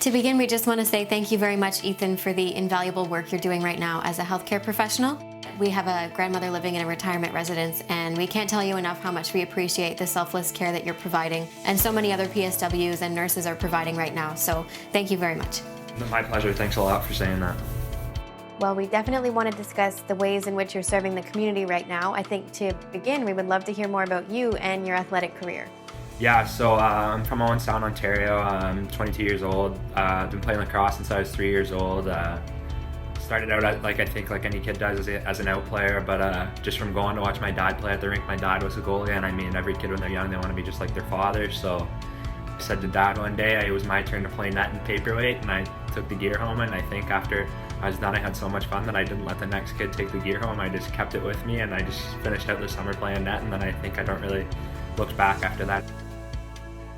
To begin, we just want to say thank you very much, Ethan, for the invaluable work you're doing right now as a healthcare professional. We have a grandmother living in a retirement residence, and we can't tell you enough how much we appreciate the selfless care that you're providing, and so many other PSWs and nurses are providing right now. So thank you very much. My pleasure. Thanks a lot for saying that. Well, we definitely want to discuss the ways in which you're serving the community right now. I think to begin, we would love to hear more about you and your athletic career. Yeah, so I'm from Owenstown, Ontario. I'm 22 years old. I've been playing lacrosse since I was 3 years old. Started out at, like any kid does as an out player, but just from going to watch my dad play at the rink. My dad was a goalie, and I mean, every kid when they're young, they want to be just like their father. So I said to Dad one day it was my turn to play net and paperweight, and I took the gear home, and I think after I was done, I had so much fun that I didn't let the next kid take the gear home. I just kept it with me, and I just finished out the summer playing net, and then I think I don't really look back after that.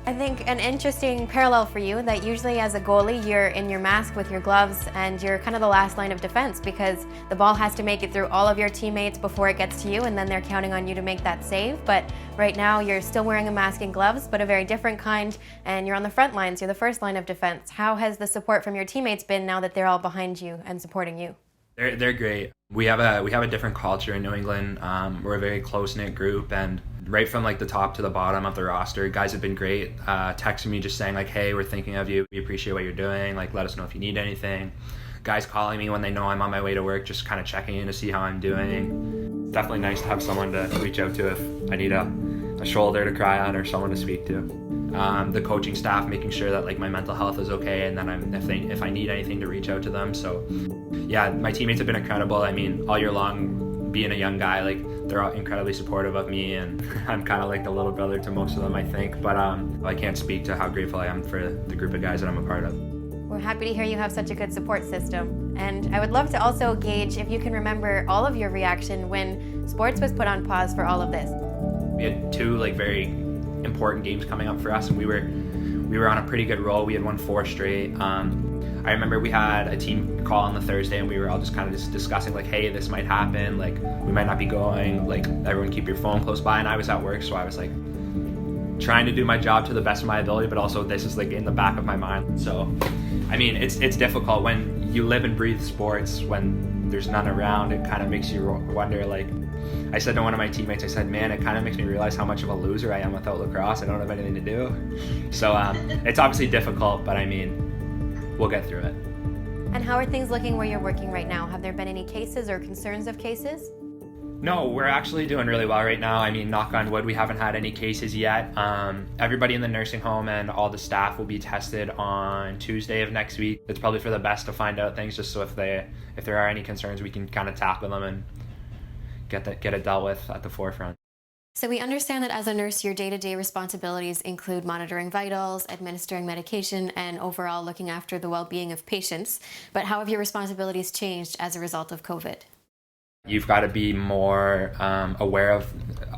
I think an interesting parallel for you that usually as a goalie you're in your mask with your gloves and you're kind of the last line of defense because the ball has to make it through all of your teammates before it gets to you, and then they're counting on you to make that save. But right now you're still wearing a mask and gloves, but a very different kind, and you're on the front lines, you're the first line of defense. How has the support from your teammates been now that they're all behind you and supporting you? They're great. We have a different culture in New England. We're a very close-knit group, and right from like the top to the bottom of the roster, guys have been great. Texting me just saying like, hey, we're thinking of you. We appreciate what you're doing. Like, let us know if you need anything. Guys calling me when they know I'm on my way to work, just kind of checking in to see how I'm doing. It's definitely nice to have someone to reach out to if I need a shoulder to cry on or someone to speak to. The coaching staff making sure that like my mental health is okay, and then if I need anything to reach out to them. So yeah, my teammates have been incredible. I mean, all year long, being a young guy, like they're all incredibly supportive of me, and I'm kind of like the little brother to most of them, I think. But I can't speak to how grateful I am for the group of guys that I'm a part of. We're happy to hear you have such a good support system. And I would love to also gauge if you can remember all of your reaction when sports was put on pause for all of this. We had two like very important games coming up for us, and we were on a pretty good roll. We had won 4 straight. I remember we had a team call on the Thursday, and we were all just kind of just discussing like, hey, this might happen, like we might not be going, like everyone keep your phone close by. And I was at work, so I was like trying to do my job to the best of my ability, but also this is like in the back of my mind. So I mean, it's difficult when you live and breathe sports. When there's none around, it kind of makes you wonder. Like I said to one of my teammates, I said, man, it kind of makes me realize how much of a loser I am without lacrosse. I don't have anything to do. So it's obviously difficult, but I mean, we'll get through it. And how are things looking where you're working right now? Have there been any cases or concerns of cases? No, we're actually doing really well right now. I mean, knock on wood, we haven't had any cases yet. Everybody in the nursing home and all the staff will be tested on Tuesday of next week. It's probably for the best to find out things, just so if there are any concerns, we can kind of tackle them and get it dealt with at the forefront. So we understand that as a nurse, your day-to-day responsibilities include monitoring vitals, administering medication, and overall looking after the well-being of patients. But how have your responsibilities changed as a result of COVID? You've got to be more aware of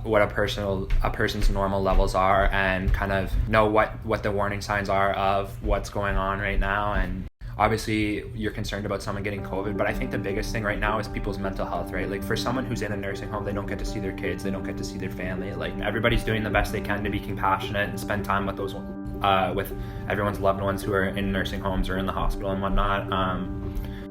what a person's normal levels are, and kind of know what the warning signs are of what's going on right now. And obviously you're concerned about someone getting COVID, but I think the biggest thing right now is people's mental health, right? Like for someone who's in a nursing home, they don't get to see their kids, they don't get to see their family. Like everybody's doing the best they can to be compassionate and spend time with those with everyone's loved ones who are in nursing homes or in the hospital and whatnot.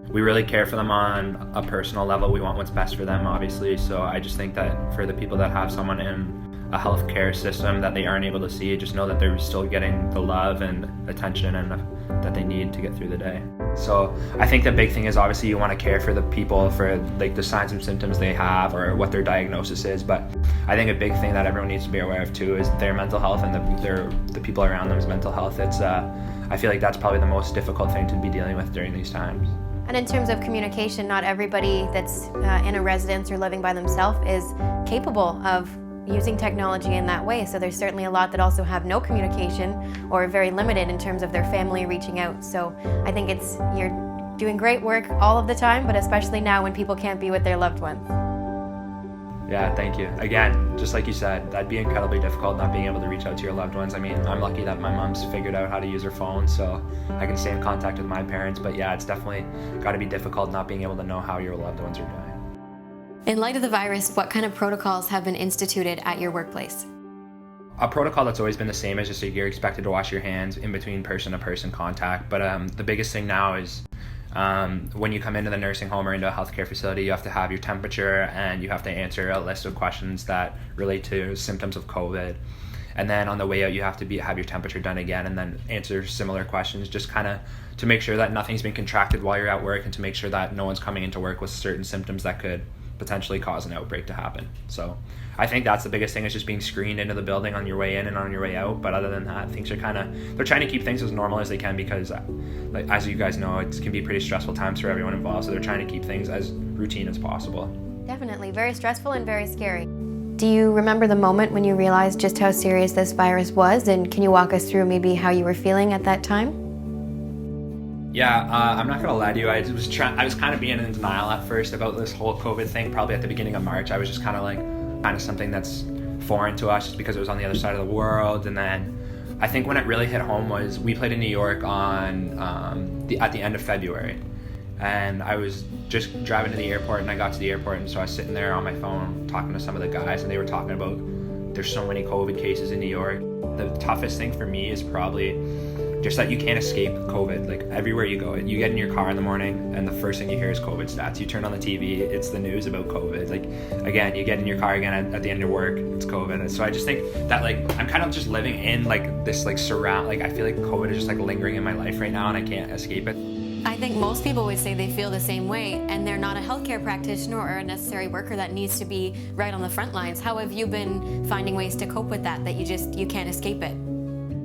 We really care for them on a personal level. We want what's best for them, obviously. So I just think that for the people that have someone in a healthcare system that they aren't able to see, just know that they're still getting the love and attention and that they need to get through the day. So I think the big thing is obviously you want to care for the people for like the signs and symptoms they have or what their diagnosis is. But I think a big thing that everyone needs to be aware of too is their mental health and the people around them's mental health. It's I feel like that's probably the most difficult thing to be dealing with during these times. And in terms of communication, not everybody that's in a residence or living by themselves is capable of using technology in that way. So there's certainly a lot that also have no communication or very limited in terms of their family reaching out. So I think you're doing great work all of the time, but especially now when people can't be with their loved ones. Yeah, thank you. Again, just like you said, that'd be incredibly difficult not being able to reach out to your loved ones. I mean, I'm lucky that my mom's figured out how to use her phone, so I can stay in contact with my parents. But yeah, it's definitely got to be difficult not being able to know how your loved ones are doing. In light of the virus, what kind of protocols have been instituted at your workplace? A protocol that's always been the same is just that you're expected to wash your hands in between person-to-person contact. But the biggest thing now is when you come into the nursing home or into a healthcare facility, you have to have your temperature and you have to answer a list of questions that relate to symptoms of COVID. And then on the way out, you have to have your temperature done again and then answer similar questions, just kind of to make sure that nothing's been contracted while you're at work and to make sure that no one's coming into work with certain symptoms that could potentially cause an outbreak to happen. So I think that's the biggest thing, is just being screened into the building on your way in and on your way out. But other than that, things are they're trying to keep things as normal as they can because, like, as you guys know, it can be pretty stressful times for everyone involved. So they're trying to keep things as routine as possible. Definitely. Very stressful and very scary. Do you remember the moment when you realized just how serious this virus was? And can you walk us through maybe how you were feeling at that time? Yeah, I'm not gonna lie to you. I was kind of being in denial at first about this whole COVID thing. Probably at the beginning of March, I was just kind of something that's foreign to us, just because it was on the other side of the world. And then I think when it really hit home was we played in New York on at the end of February, and I was just driving to the airport, and I got to the airport, and so I was sitting there on my phone talking to some of the guys, and they were talking about there's so many COVID cases in New York. The toughest thing for me is probably just that you can't escape COVID. Like, everywhere you go, you get in your car in the morning and the first thing you hear is COVID stats. You turn on the TV, it's the news about COVID. Like, again, you get in your car again at the end of work, it's COVID. And so I just think that, like, I'm kind of just living in like this like surround, like I feel like COVID is just like lingering in my life right now and I can't escape it. I think most people would say they feel the same way, and they're not a healthcare practitioner or a necessary worker that needs to be right on the front lines. How have you been finding ways to cope with that you can't escape it?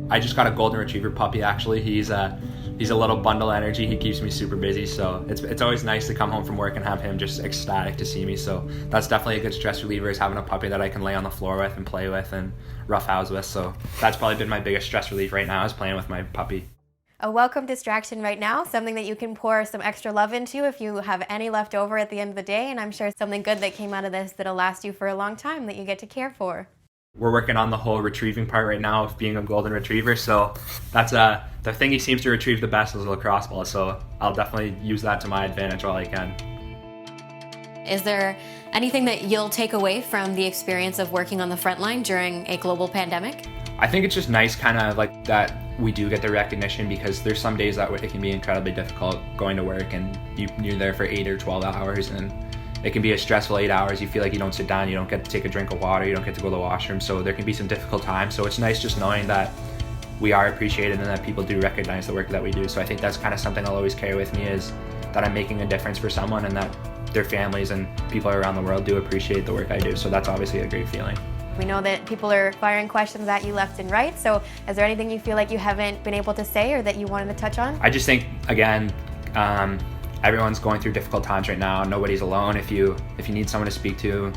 I just got a golden retriever puppy, actually. He's a little bundle of energy. He keeps me super busy, so it's always nice to come home from work and have him just ecstatic to see me. So that's definitely a good stress reliever, is having a puppy that I can lay on the floor with and play with and roughhouse with. So that's probably been my biggest stress relief right now, is playing with my puppy. A welcome distraction right now, something that you can pour some extra love into if you have any left over at the end of the day, and I'm sure something good that came out of this that'll last you for a long time that you get to care for. We're working on the whole retrieving part right now of being a golden retriever, so that's the thing he seems to retrieve the best is a lacrosse ball, so I'll definitely use that to my advantage while I can. Is there anything that you'll take away from the experience of working on the front line during a global pandemic? I think it's just nice kind of like that we do get the recognition, because there's some days that it can be incredibly difficult going to work and you're there for 8 or 12 hours and it can be a stressful 8 hours. You feel like you don't sit down, you don't get to take a drink of water, you don't get to go to the washroom, so there can be some difficult times. So it's nice just knowing that we are appreciated and that people do recognize the work that we do. So I think that's kind of something I'll always carry with me, is that I'm making a difference for someone and that their families and people around the world do appreciate the work I do. So that's obviously a great feeling. We know that people are firing questions at you left and right, so is there anything you feel like you haven't been able to say or that you wanted to touch on? I just think, again, everyone's going through difficult times right now. Nobody's alone. If you need someone to speak to,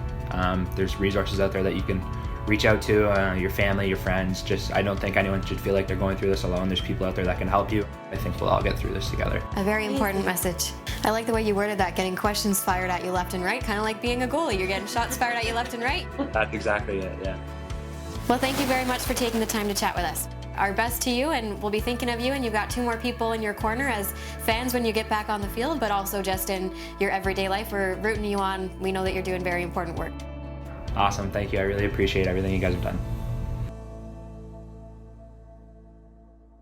there's resources out there that you can reach out to, your family, your friends. I don't think anyone should feel like they're going through this alone. There's people out there that can help you. I think we'll all get through this together. A very important message. I like the way you worded that, getting questions fired at you left and right, kind of like being a goalie. You're getting shots fired at you left and right. That's exactly it, yeah. Well, thank you very much for taking the time to chat with us. Our best to you, and we'll be thinking of you, and you've got 2 more people in your corner as fans when you get back on the field, but also just in your everyday life. We're rooting you on. We know that you're doing very important work. Awesome, thank you. I really appreciate everything you guys have done.